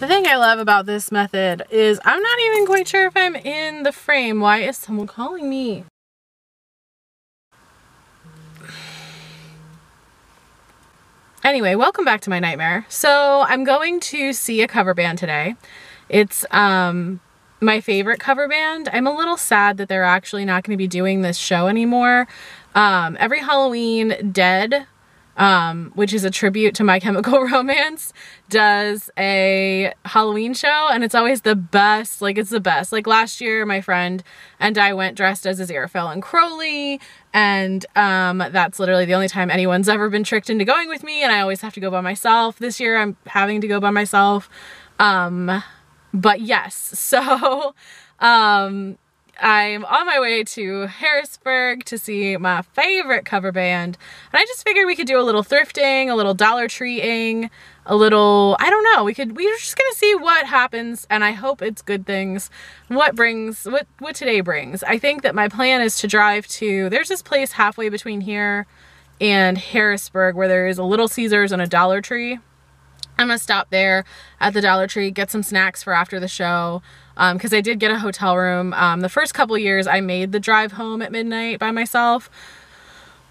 The thing I love about this method is I'm not even quite sure if I'm in the frame. Why is someone calling me? Anyway, welcome back to my nightmare. So I'm going to see a cover band today. It's my favorite cover band. I'm a little sad that they're actually not going to be doing this show anymore. Every Halloween, Dead, which is a tribute to My Chemical Romance, does a Halloween show, and it's always the best. Like, it's the best. Like, last year, my friend and I went dressed as Aziraphale and Crowley, and that's literally the only time anyone's ever been tricked into going with me, and I always have to go by myself. This year, I'm having to go by myself. But yes, so I'm on my way to Harrisburg to see my favorite cover band, and I just figured we could do a little thrifting, a little Dollar Tree-ing, a little, I don't know, we're just gonna see what happens, and I hope it's good things, what today brings. I think that my plan is to drive to, there's this place halfway between here and Harrisburg where there is a Little Caesars and a Dollar Tree. I'm gonna stop there at the Dollar Tree, get some snacks for after the show, because I did get a hotel room. The first couple years I made the drive home at midnight by myself,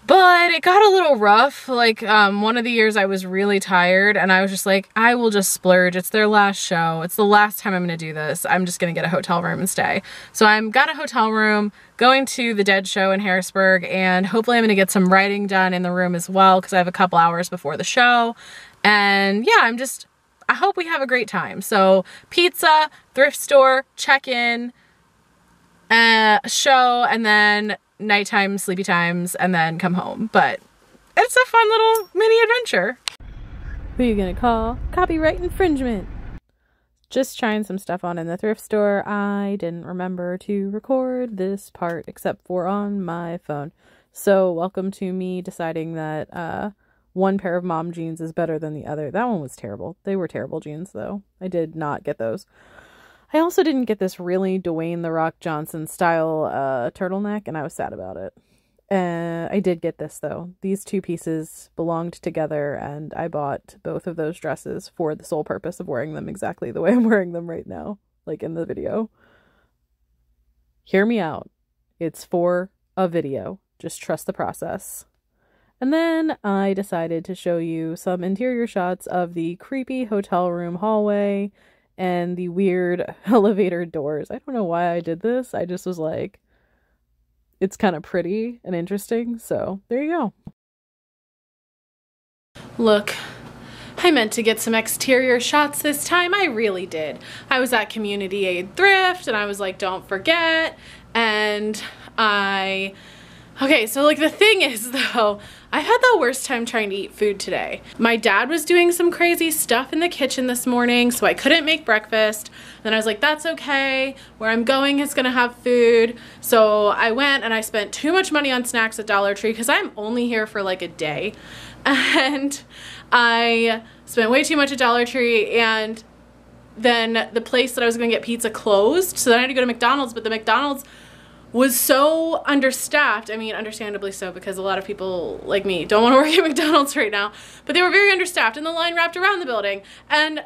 but it got a little rough. Like, one of the years I was really tired, and I was just like, I will just splurge. It's their last show. It's the last time I'm gonna do this. I'm just gonna get a hotel room and stay. So I'm got a hotel room, going to the Dead show in Harrisburg, and hopefully I'm gonna get some writing done in the room as well, because I have a couple hours before the show. And yeah, I hope we have a great time. So pizza, thrift store, check-in, show, and then nighttime, sleepy times, and then come home. But it's a fun little mini adventure. Who are you gonna call? Copyright infringement. Just trying some stuff on in the thrift store. I didn't remember to record this part except for on my phone. So welcome to me deciding that one pair of mom jeans is better than the other. That one was terrible. They were terrible jeans, though. I did not get those. I also didn't get this really Dwayne The Rock Johnson style turtleneck, and I was sad about it. I did get this, though. These two pieces belonged together, and I bought both of those dresses for the sole purpose of wearing them exactly the way I'm wearing them right now, like in the video. Hear me out. It's for a video. Just trust the process. And then I decided to show you some interior shots of the creepy hotel room hallway and the weird elevator doors. I don't know why I did this. I just was like, it's kind of pretty and interesting. So there you go. Look, I meant to get some exterior shots this time. I really did. I was at Community Aid Thrift, and I was like, don't forget. And okay, so like the thing is though, I had the worst time trying to eat food today. My dad was doing some crazy stuff in the kitchen this morning, so I couldn't make breakfast. Then I was like, that's okay. Where I'm going is gonna have food. So I went and I spent too much money on snacks at Dollar Tree because I'm only here for like a day. And I spent way too much at Dollar Tree, and then the place that I was gonna get pizza closed. So then I had to go to McDonald's, but the McDonald's was so understaffed. I mean, understandably so, because a lot of people like me don't want to work at McDonald's right now, but they were very understaffed, and the line wrapped around the building, and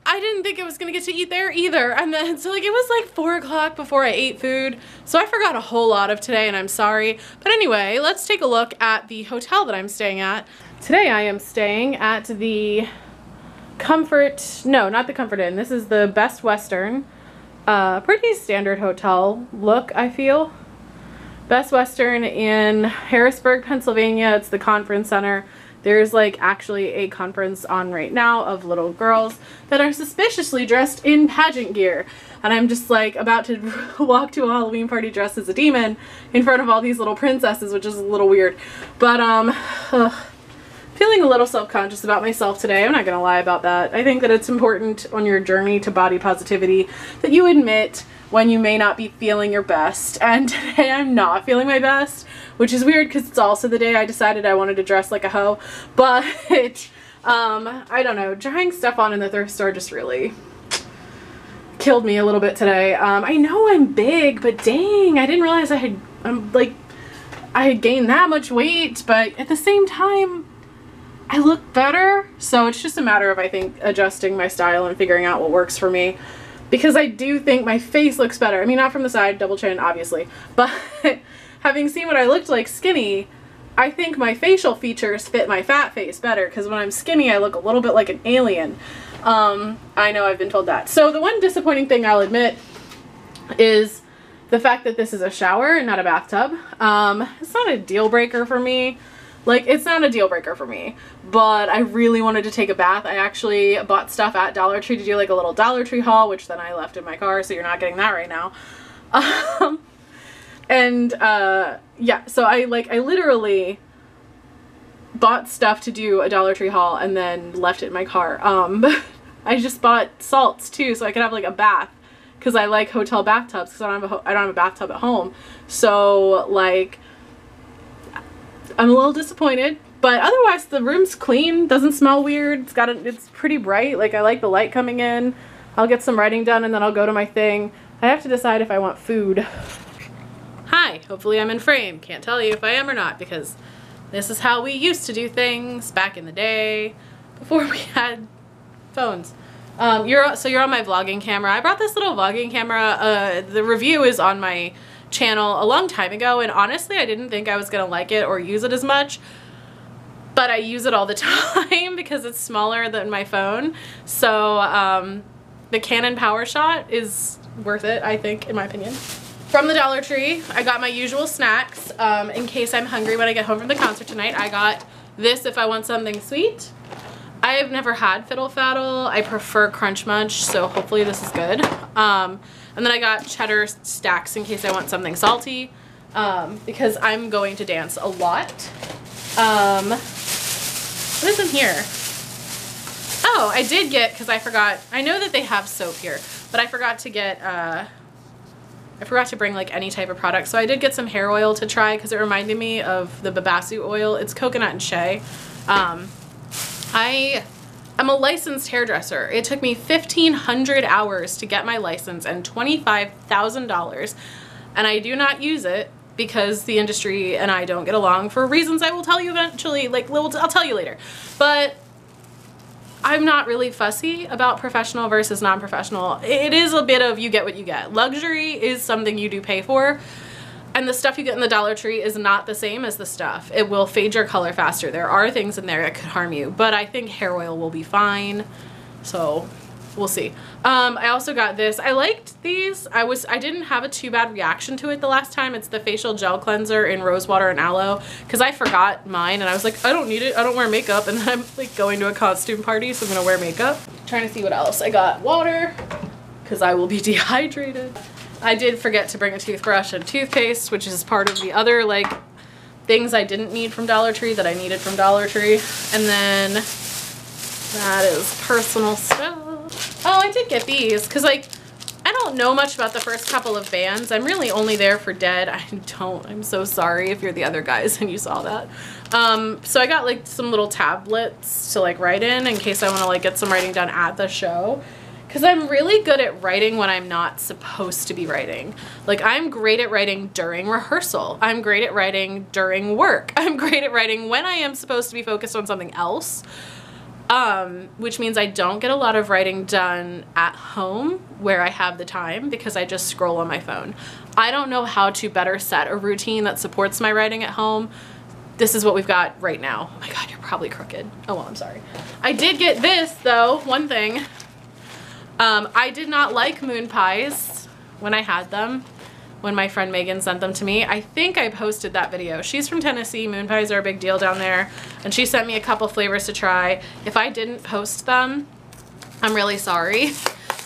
I didn't think I was gonna get to eat there either. And then so like it was like 4 o'clock before I ate food, so I forgot a whole lot of today, and I'm sorry. But anyway, let's take a look at the hotel that I'm staying at. Today I am staying at the not the Comfort Inn. This is the Best Western. Pretty standard hotel look, I feel. Best Western in Harrisburg, Pennsylvania. It's the conference center. There's like actually a conference on right now of little girls that are suspiciously dressed in pageant gear. And I'm just like about to walk to a Halloween party dressed as a demon in front of all these little princesses, which is a little weird. But feeling a little self-conscious about myself today. I'm not gonna lie about that. I think that it's important on your journey to body positivity that you admit when you may not be feeling your best. And today I'm not feeling my best, which is weird because it's also the day I decided I wanted to dress like a hoe. But I don't know, trying stuff on in the thrift store just really killed me a little bit today. I know I'm big, but dang, I didn't realize I had gained that much weight. But at the same time, I look better. So it's just a matter of, I think, adjusting my style and figuring out what works for me. Because I do think my face looks better. I mean, not from the side, double chin, obviously. But having seen what I looked like skinny, I think my facial features fit my fat face better. Because when I'm skinny, I look a little bit like an alien. I know I've been told that. So the one disappointing thing I'll admit is the fact that this is a shower and not a bathtub. It's not a deal breaker for me. Like, it's not a deal breaker for me, but I really wanted to take a bath. I actually bought stuff at Dollar Tree to do like a little Dollar Tree haul, which then I left in my car, so you're not getting that right now. Yeah, so I literally bought stuff to do a Dollar Tree haul and then left it in my car. I just bought salts too, so I could have like a bath, because I like hotel bathtubs, because I don't have a bathtub at home. So like, I'm a little disappointed, but otherwise the room's clean, doesn't smell weird. It's pretty bright. Like, I like the light coming in. I'll get some writing done and then I'll go to my thing. I have to decide if I want food. Hi, hopefully I'm in frame. Can't tell you if I am or not, because this is how we used to do things back in the day before we had phones. So you're on my vlogging camera. I brought this little vlogging camera. The review is on my channel a long time ago, and honestly I didn't think I was gonna like it or use it as much, but I use it all the time because it's smaller than my phone. So the Canon PowerShot is worth it, I think, in my opinion. From the Dollar Tree, I got my usual snacks in case I'm hungry when I get home from the concert tonight. I got this if I want something sweet. I have never had Fiddle Faddle. I prefer Crunch Munch, so hopefully this is good. And then I got cheddar stacks in case I want something salty, because I'm going to dance a lot. What is in here? Oh, I did get, because I forgot, I know that they have soap here, but I forgot to get, I forgot to bring like any type of product. So I did get some hair oil to try, because it reminded me of the Babasu oil. It's coconut and shea. I'm a licensed hairdresser. It took me 1,500 hours to get my license and $25,000, and I do not use it because the industry and I don't get along for reasons I will tell you eventually, like I'll tell you later. But I'm not really fussy about professional versus non-professional. It is a bit of you get what you get. Luxury is something you do pay for. And the stuff you get in the Dollar Tree is not the same as the stuff. It will fade your color faster. There are things in there that could harm you, but I think hair oil will be fine. So we'll see. I also got this. I liked these. I didn't have a too bad reaction to it the last time. It's the facial gel cleanser in rose water and aloe, because I forgot mine and I was like, I don't need it. I don't wear makeup. And then I'm like going to a costume party, so I'm gonna wear makeup. Trying to see what else. I got water, because I will be dehydrated. I did forget to bring a toothbrush and toothpaste, which is part of the other like things I didn't need from Dollar Tree that I needed from Dollar Tree. And then that is personal stuff. Oh, I did get these because like I don't know much about the first couple of bands. I'm really only there for Dead. I'm so sorry if you're the other guys and you saw that. So I got like some little tablets to like write in case I want to like get some writing done at the show. Because I'm really good at writing when I'm not supposed to be writing. Like, I'm great at writing during rehearsal. I'm great at writing during work. I'm great at writing when I am supposed to be focused on something else. Which means I don't get a lot of writing done at home where I have the time because I just scroll on my phone. I don't know how to better set a routine that supports my writing at home. This is what we've got right now. Oh my God, you're probably crooked. Oh, well, I'm sorry. I did get this, though, one thing. I did not like moon pies when I had them, when my friend Megan sent them to me. I think I posted that video. She's from Tennessee. Moon pies are a big deal down there. And she sent me a couple flavors to try. If I didn't post them, I'm really sorry.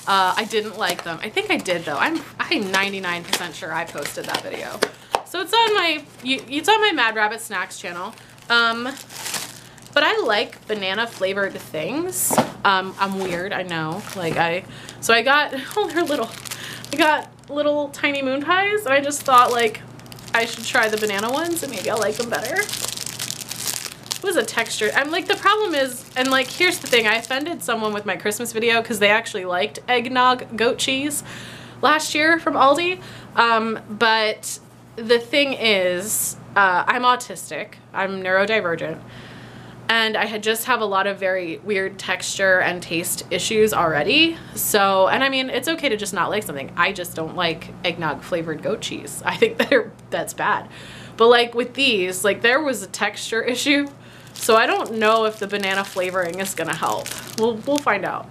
I didn't like them. I think I did though. I'm 99% sure I posted that video. So it's on my Mad Rabbit Snacks channel. But I like banana flavored things. I'm weird, I know. Like I got, oh, they're little. I got little tiny moon pies, and I just thought like I should try the banana ones and maybe I'll like them better. It was a texture. I'm like, the problem is, and like, here's the thing, I offended someone with my Christmas video because they actually liked eggnog goat cheese last year from Aldi. But the thing is, I'm autistic. I'm neurodivergent. and I had just have a lot of very weird texture and taste issues already. So, and I mean, it's okay to just not like something. I just don't like eggnog flavored goat cheese. I think that's bad. But like with these, like there was a texture issue. So I don't know if the banana flavoring is gonna help. We'll find out.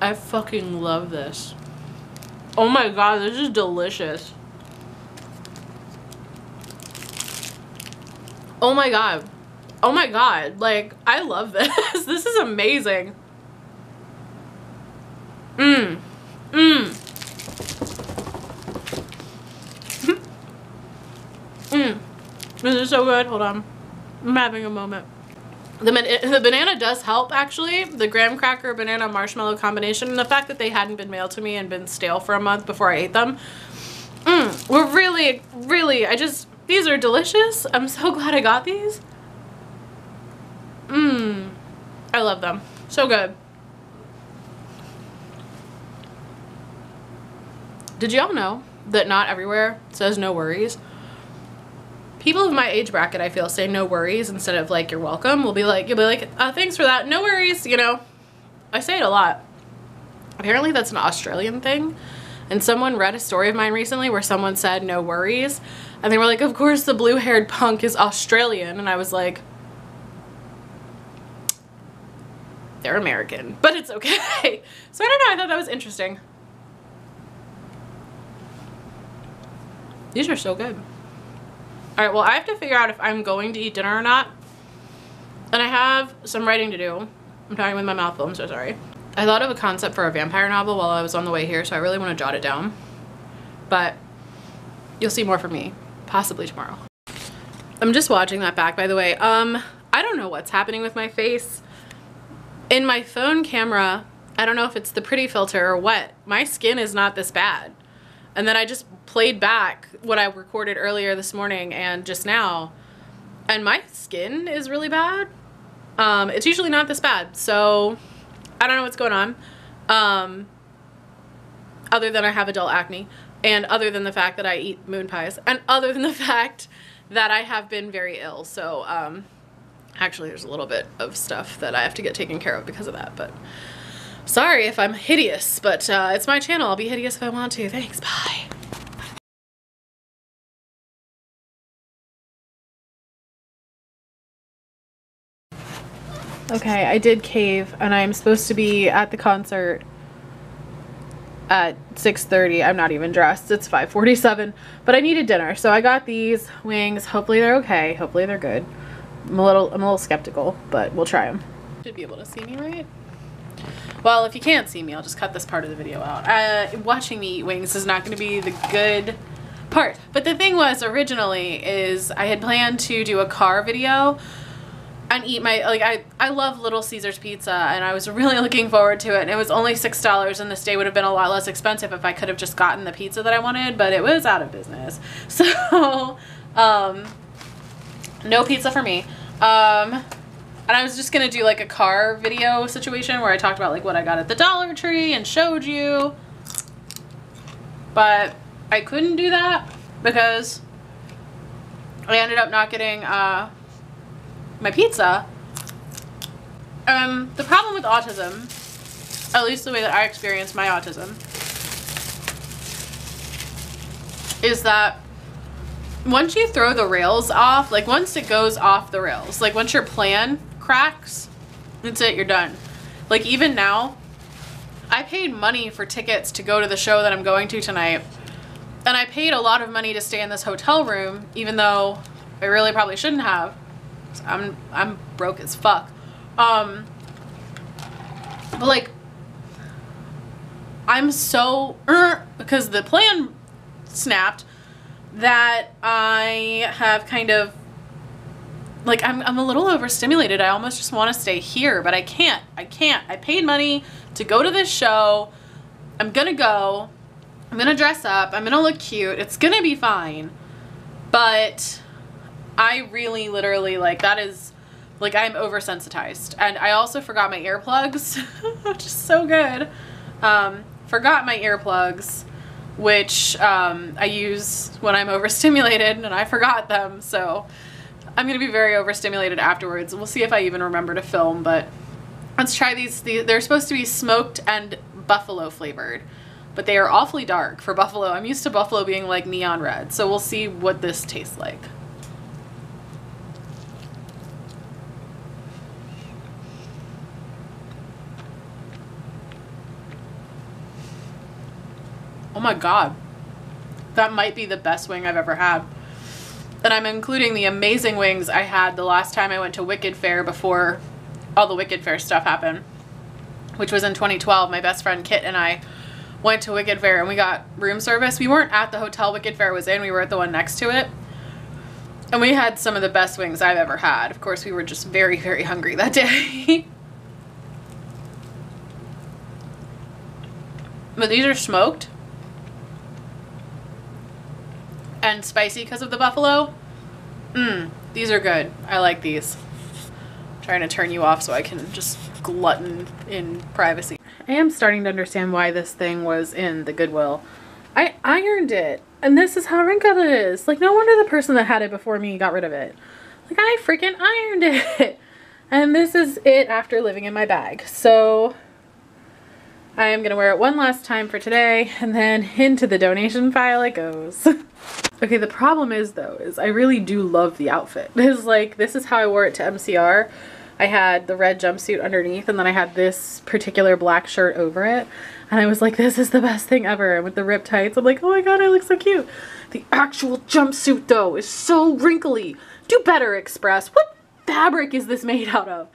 I fucking love this. Oh my god, this is delicious. Oh my god. Oh my god. Like, I love this. This is amazing. Mmm. Mmm. Mmm. This is so good. Hold on. I'm having a moment. The banana does help, actually. The graham cracker banana marshmallow combination, and the fact that they hadn't been mailed to me and been stale for a month before I ate them were really, really, these are delicious. I'm so glad I got these. I love them. So good. Did y'all know that not everywhere says no worries? People of my age bracket, I feel, say no worries instead of like you're welcome. You'll be like, thanks for that, no worries, you know. I say it a lot. Apparently that's an Australian thing. And someone read a story of mine recently where someone said no worries. And they were like, of course the blue-haired punk is Australian. And I was like, they're American, but it's okay. So I don't know, I thought that was interesting. These are so good. All right, well, I have to figure out if I'm going to eat dinner or not. And I have some writing to do. I'm talking with my mouth full, I'm so sorry. I thought of a concept for a vampire novel while I was on the way here, so I really want to jot it down. But you'll see more from me, possibly tomorrow. I'm just watching that back, by the way. I don't know what's happening with my face. In my phone camera, I don't know if it's the pretty filter or what, my skin is not this bad. And then I just played back what I recorded earlier this morning and just now, and my skin is really bad. It's usually not this bad, so I don't know what's going on. Other than I have adult acne, and other than the fact that I eat moon pies, and other than the fact that I have been very ill. So actually there's a little bit of stuff that I have to get taken care of because of that, but sorry if I'm hideous, but it's my channel. I'll be hideous if I want to. Thanks, bye. Okay, I did cave, and I'm supposed to be at the concert at 6:30. I'm not even dressed. It's 5:47, but I needed dinner, so I got these wings. Hopefully they're okay. Hopefully they're good. I'm a little skeptical, but we'll try them. Should be able to see me, right? Well, if you can't see me, I'll just cut this part of the video out. Watching me eat wings is not going to be the good part. But the thing was, originally, is I had planned to do a car video and eat my, like, I love Little Caesars pizza, and I was really looking forward to it, and it was only $6, and this day would have been a lot less expensive if I could have just gotten the pizza that I wanted, but it was out of business. So, no pizza for me. And I was just gonna do like a car video situation where I talked about like what I got at the Dollar Tree and showed you, but I couldn't do that because I ended up not getting my pizza. The problem with autism, at least the way that I experience my autism, is that once you throw the rails off, like once it goes off the rails, like once your plan cracks, that's it, you're done. Like even now, I paid money for tickets to go to the show that I'm going to tonight, and I paid a lot of money to stay in this hotel room, even though I really probably shouldn't have. I'm broke as fuck. But like, I'm so because the plan snapped that I have kind of like, I'm a little overstimulated. I almost just want to stay here, but I can't. I paid money to go to this show. I'm gonna go. I'm gonna dress up. I'm gonna look cute. It's gonna be fine. But I really literally, like, that is, like, I'm oversensitized. And I also forgot my earplugs, which is so good. Forgot my earplugs, which I use when I'm overstimulated, and I forgot them. So I'm gonna be very overstimulated afterwards. We'll see if I even remember to film, but let's try these. They're supposed to be smoked and buffalo flavored, but they are awfully dark for buffalo. I'm used to buffalo being like neon red, so we'll see what this tastes like. Oh my God, that might be the best wing I've ever had. And I'm including the amazing wings I had the last time I went to Wicked Fair before all the Wicked Fair stuff happened, which was in 2012. My best friend Kit and I went to Wicked Fair and we got room service. We weren't at the hotel Wicked Fair was in, we were at the one next to it. And we had some of the best wings I've ever had. Of course, we were just very, very hungry that day. But these are smoked and spicy because of the buffalo. These are good. I like these. I'm trying to turn you off so I can just glutton in privacy. I am starting to understand why this thing was in the Goodwill. I ironed it, and this is how wrinkled it is. Like, no wonder the person that had it before me got rid of it. Like, I freaking ironed it. And this is it after living in my bag. So I am gonna wear it one last time for today, and then into the donation pile it goes. Okay, the problem is though, is I really do love the outfit. It's like, this is how I wore it to MCR. I had the red jumpsuit underneath, and then I had this particular black shirt over it. And I was like, this is the best thing ever. And with the ripped tights, I'm like, oh my God, I look so cute. The actual jumpsuit though is so wrinkly. Do better, Express. What fabric is this made out of?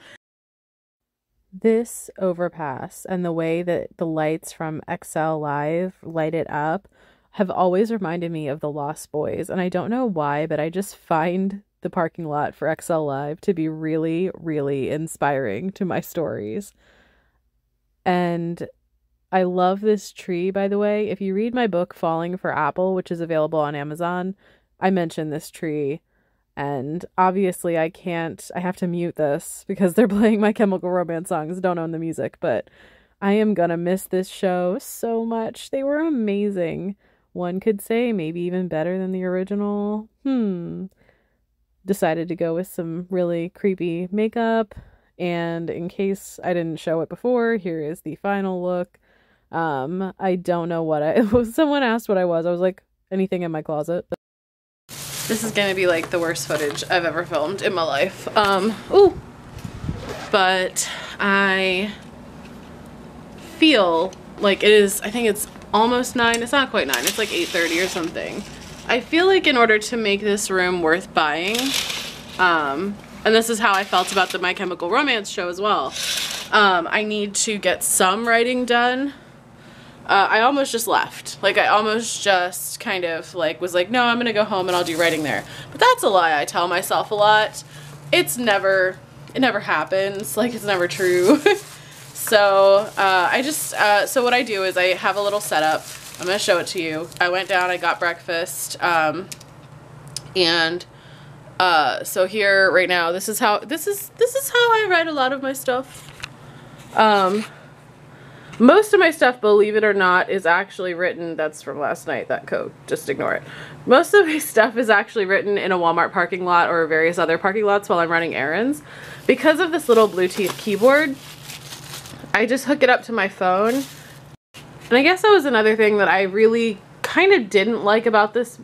This overpass and the way that the lights from XL Live light it up have always reminded me of the Lost Boys. And I don't know why, but I just find the parking lot for XL Live to be really, really inspiring to my stories. And I love this tree, by the way. If you read my book, Falling for Apple, which is available on Amazon, I mention this tree. And obviously I have to mute this because they're playing My Chemical Romance songs. Don't own the music, but I am gonna miss this show so much. They were amazing. One could say maybe even better than the original. Decided to go with some really creepy makeup. And in case I didn't show it before, here is the final look. I don't know what someone asked what I was. I was like, anything in my closet. This is gonna be like the worst footage I've ever filmed in my life. But I feel like it is, I think it's almost 9. It's not quite 9. It's like 8:30 or something. I feel like in order to make this room worth buying, and this is how I felt about the My Chemical Romance show as well, I need to get some writing done. I almost just left. Like, I almost just kind of like was like, no, I'm gonna go home and I'll do writing there. But that's a lie I tell myself a lot. It never happens. Like, it's never true. So so what I do is I have a little setup. I'm gonna show it to you. I went down, I got breakfast, so here right now, this is how I write a lot of my stuff. Most of my stuff, believe it or not, is actually written, that's from last night, that code, just ignore it. Most of my stuff is actually written in a Walmart parking lot or various other parking lots while I'm running errands. Because of this little Bluetooth keyboard, I just hook it up to my phone. And I guess that was another thing that I really kind of didn't like about this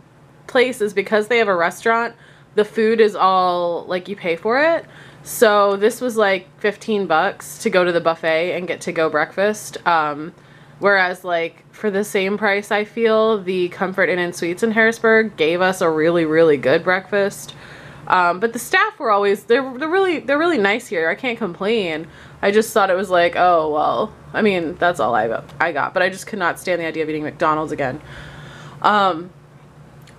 place, is because they have a restaurant, the food is all, like, you pay for it. So this was like 15 bucks to go to the buffet and get to-go breakfast. Whereas, like, for the same price, I feel the Comfort Inn and Suites in Harrisburg gave us a really, really good breakfast. But the staff were always, they're really nice here. I can't complain. I just thought it was like, oh, well, I mean, that's all I got. But I just could not stand the idea of eating McDonald's again.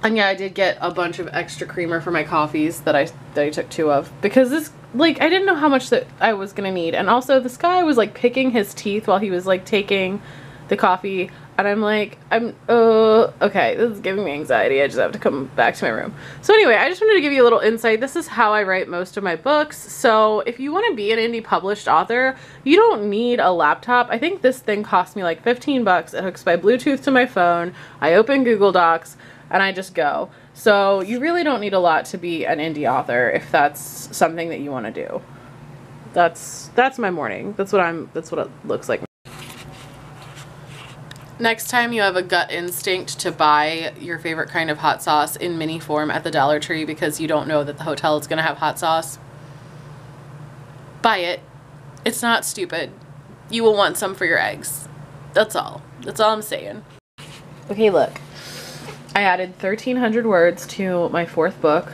And yeah, I did get a bunch of extra creamer for my coffees that I took 2 of, because this, like, I didn't know how much that I was gonna need. And also this guy was like picking his teeth while he was like taking the coffee, and I'm like, okay, this is giving me anxiety. I just have to come back to my room. So anyway, I just wanted to give you a little insight. This is how I write most of my books. So if you want to be an indie published author, you don't need a laptop. I think this thing cost me like 15 bucks. It hooks by Bluetooth to my phone. I open Google Docs and I just go. So you really don't need a lot to be an indie author if that's something that you want to do. That's my morning. That's what it looks like. Next time you have a gut instinct to buy your favorite kind of hot sauce in mini form at the Dollar Tree because you don't know that the hotel is going to have hot sauce, buy it. It's not stupid. You will want some for your eggs. That's all. That's all I'm saying. Okay, look. I added 1,300 words to my 4th book,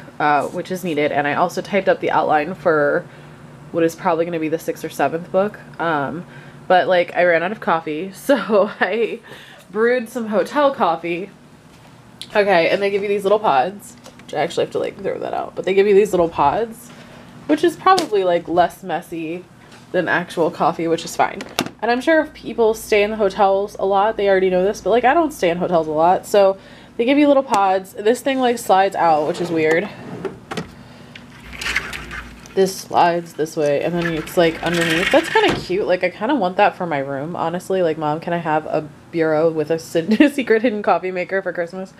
which is needed, and I also typed up the outline for what is probably going to be the 6th or 7th book. But like, I ran out of coffee, so I brewed some hotel coffee. Okay, and they give you these little pods. I actually have to like throw that out, but they give you these little pods, which is probably like less messy than actual coffee, which is fine. And I'm sure if people stay in the hotels a lot, they already know this, but like, I don't stay in hotels a lot, so they give you little pods. This thing like slides out, which is weird. This slides this way, and then it's like underneath. That's kind of cute. Like, I kind of want that for my room, honestly. Like, Mom, can I have a bureau with a secret hidden coffee maker for Christmas?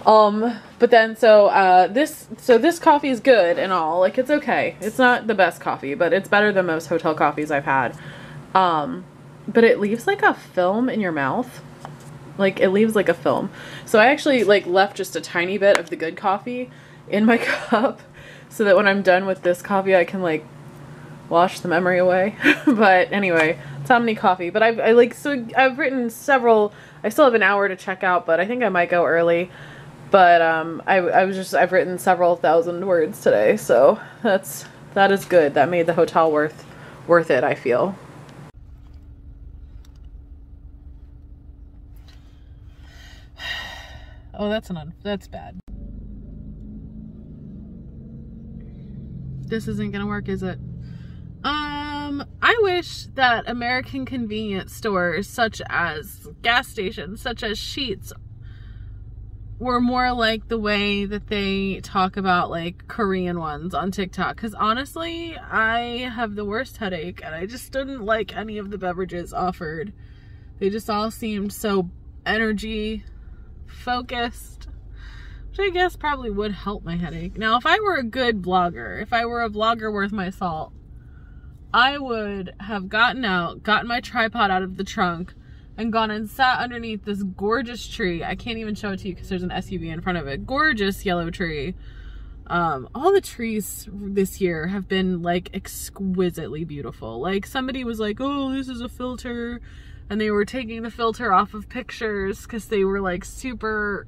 But then, so this coffee is good and all. Like, it's okay. It's not the best coffee, but it's better than most hotel coffees I've had. But it leaves like a film in your mouth. Like, it leaves like a film. So I actually like left just a tiny bit of the good coffee in my cup, so that when I'm done with this coffee, I can like wash the memory away. But anyway, it's not many coffee. But I've written several. I still have an hour to check out, but I think I might go early. But I've written several thousand words today, so that is good. That made the hotel worth it, I feel. Oh, that's bad. This isn't gonna work, is it? I wish that American convenience stores, such as gas stations, such as Sheetz, were more like the way that they talk about like Korean ones on TikTok. Because honestly, I have the worst headache and I just didn't like any of the beverages offered. They just all seemed so energy focused, which I guess probably would help my headache. Now, if I were a good vlogger, if I were a vlogger worth my salt, I would have gotten my tripod out of the trunk and gone and sat underneath this gorgeous tree. I can't even show it to you because there's an SUV in front of it. Gorgeous yellow tree. All the trees this year have been like exquisitely beautiful. Like, somebody was like, oh, this is a filter, and they were taking the filter off of pictures because they were like super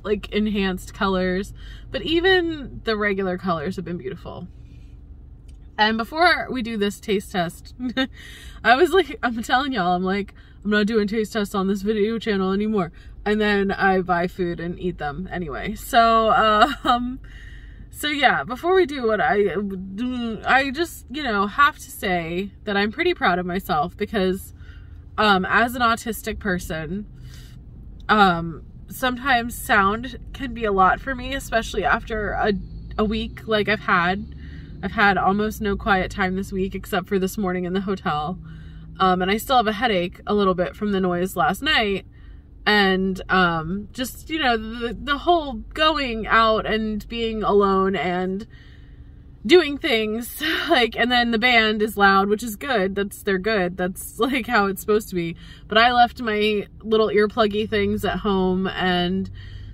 like enhanced colors, but even the regular colors have been beautiful. And before we do this taste test, I was like, I'm telling y'all, I'm like, I'm not doing taste tests on this video channel anymore. And then I buy food and eat them anyway. So, so yeah, before we do what I just, you know, have to say that I'm pretty proud of myself because, as an autistic person, sometimes sound can be a lot for me, especially after a week like I've had almost no quiet time this week except for this morning in the hotel. And I still have a headache a little bit from the noise last night. And just, you know, the whole going out and being alone and doing things, like, and then the band is loud, which is good. They're good. That's like how it's supposed to be. But I left my little earpluggy things at home, and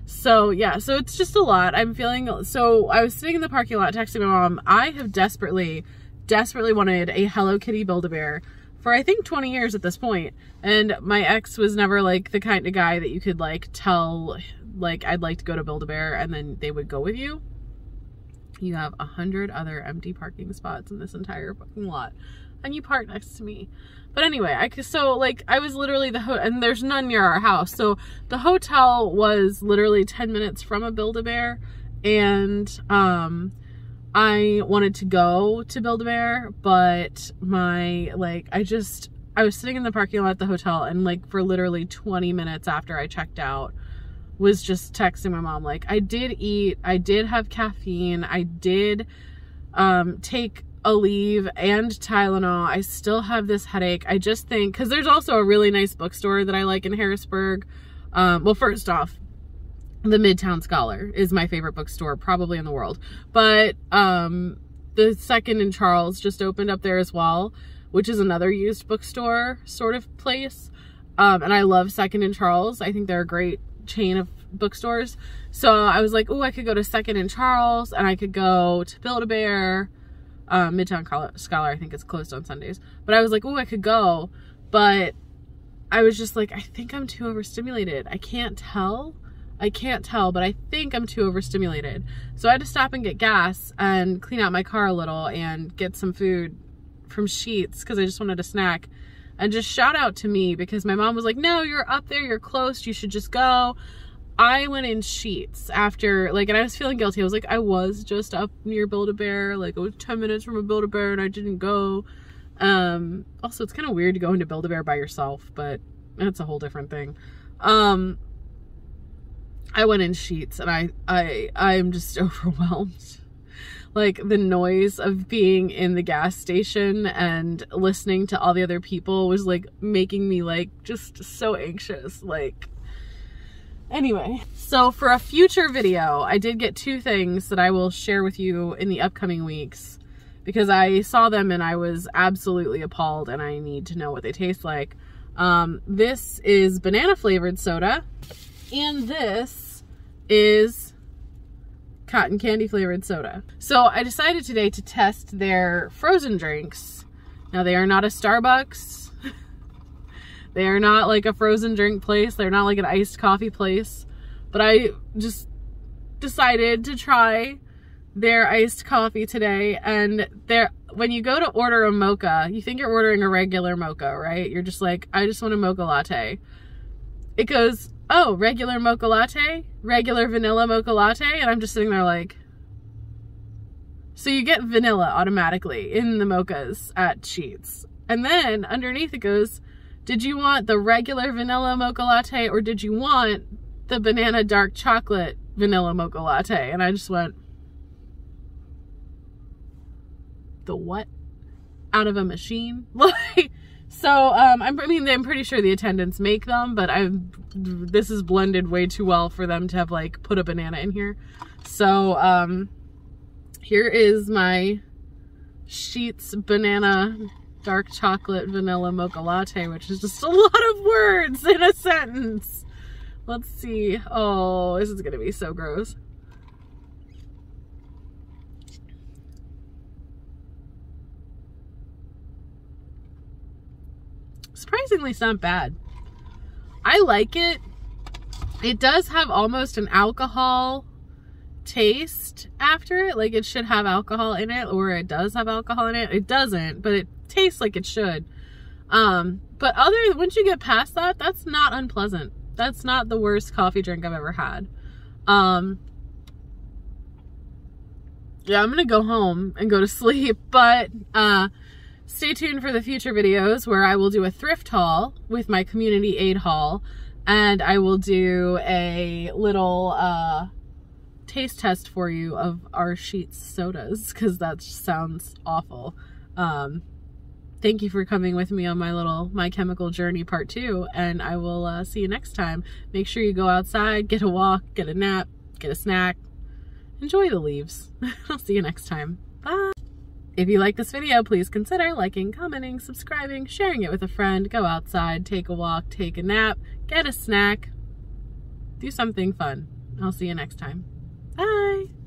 so yeah, so it's just a lot. I'm feeling, so I was sitting in the parking lot texting my mom. I have desperately wanted a Hello Kitty Build-A-Bear for I think 20 years at this point. And my ex was never like the kind of guy that you could like tell, like, I'd like to go to Build-A-Bear and then they would go with you. You have 100 other empty parking spots in this entire fucking lot. and you park next to me. But anyway, I was literally and there's none near our house. So the hotel was literally 10 minutes from a Build-A-Bear, and I wanted to go to Build-A-Bear, but I was sitting in the parking lot at the hotel, and like for literally 20 minutes after I checked out, was just texting my mom like, I did eat, I did have caffeine, I did take a leave and Tylenol, I still have this headache. I just think, because there's also a really nice bookstore that I like in Harrisburg. Well, first off, the Midtown Scholar is my favorite bookstore probably in the world, but the Second and Charles just opened up there as well, which is another used bookstore sort of place. And I love Second and Charles. I think they're a great chain of bookstores. So I was like, oh, I could go to Second and Charles, and I could go to Build-A-Bear. Midtown Scholar, I think it's closed on Sundays. But I was like, oh, I could go. But I was just like, I think I'm too overstimulated. I can't tell, but I think I'm too overstimulated. So I had to stop and get gas and clean out my car a little and get some food from Sheetz because I just wanted a snack. And just shout out to me because my mom was like, no, you're up there, you're close, you should just go. I went in Sheetz after, and I was feeling guilty. I was like, I was just up near Build-A-Bear, like it was 10 minutes from a Build-A-Bear and I didn't go. Also, it's kind of weird to go into Build-A-Bear by yourself, but that's a whole different thing. I went in Sheetz and I'm just overwhelmed. Like the noise of being in the gas station and listening to all the other people was like making me like just so anxious. Anyway, so for a future video, I did get two things that I will share with you in the upcoming weeks because I saw them and I was absolutely appalled and I need to know what they taste like. This is banana flavored soda and this is cotton candy flavored soda. So I decided today to test their frozen drinks. Now they are not a Starbucks. They are not like a frozen drink place. They're not like an iced coffee place. But I just decided to try their iced coffee today. And when you go to order a mocha, you think you're ordering a regular mocha, right? You're just like, I just want a mocha latte. It goes, oh, regular mocha latte, regular vanilla mocha latte. And I'm just sitting there like, so you get vanilla automatically in the mochas at Sheetz. And then underneath it goes, did you want the regular vanilla mocha latte or did you want the banana dark chocolate vanilla mocha latte? And I just went, the what? Out of a machine? So, I'm pretty sure the attendants make them, but this is blended way too well for them to have like put a banana in here. So, here is my Sheetz banana dark chocolate vanilla mocha latte, which is just a lot of words in a sentence. Let's see. Oh, this is gonna be so gross. Surprisingly, it's not bad. I like it. It does have almost an alcohol taste after it. Like it should have alcohol in it, or it does have alcohol in it. It doesn't, but it tastes like it should. But once you get past that, that's not unpleasant. That's not the worst coffee drink I've ever had. Yeah, I'm gonna go home and go to sleep, but stay tuned for the future videos where I will do a thrift haul with my community aid haul, and I will do a little taste test for you of our Sheetz sodas, because that sounds awful. Thank you for coming with me on my chemical journey part 2, and I will see you next time. Make sure you go outside, get a walk, get a nap, get a snack, enjoy the leaves. I'll see you next time. Bye. If you like this video, please consider liking, commenting, subscribing, sharing it with a friend. Go outside, take a walk, take a nap, get a snack, do something fun. I'll see you next time. Bye.